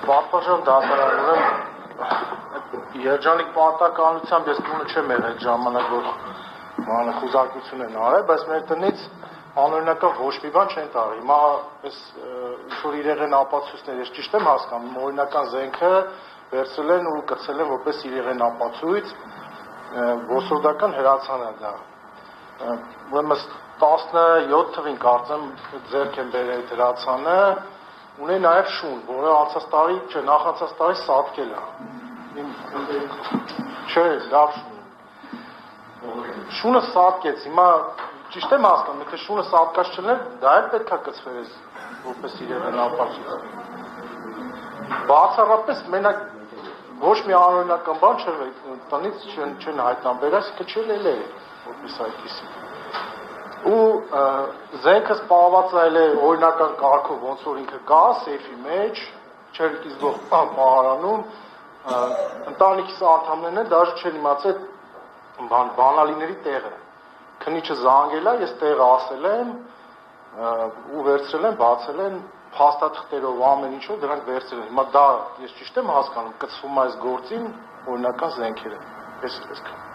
Պատվարժան դատարան, երջանիկ պատահականությամբ ես տունը չեմ եղել ժամանակ, որ խուզարկություն են արել, բայց մեր տնից անօրինական ոչ մի բան չեն տարի։ Հիմա այս ինչ-որ իրեղ են ապացույցներ, ես ճիշտ եմ հասկանում, օրինական զենքը վերցրել են ու կցել են որպես իրեղ են ապացույց, ոսորդական հրացան է դա։ Ուրեմն 17 թվին կարծեմ ձեռք են բերել այդ հրացանը, ունի նաև շուն, որը անցած տարի, չէ, նախանցած տարի սատկել է։ Չէ, լավ շուն։ Շունը սատկեց, հիմա ճիշտ եմ հասկանում, եթե շունը սատկած չլներ, դա էլ պետք է կցվեր որպես իրեն ապացույց։ Բացառապես մենակ ոչ մի անօրինական բան չէր, տնից չեն հայտնաբերել, այսինքն չել է որպես այդպիսի։ Ու զենքը սպառված է օրինական կարգով, ոնց որ ինքը կա, սեյֆի մեջ, չէր կիզվող պահարանում, ընտանիքիս անդամներն են դաժե չեն իմացել բանալիների տեղը։ Քնիչը զանգել է, ես տեղը ասել եմ ու վերցրել են, բացել են փաստաթղթերով ամեն ինչով դրանք վերցրել են։ Հիմա դա ես ճիշտ եմ հասկանում, կցվում է այս գործին օրինական զենքերը։ Այսպես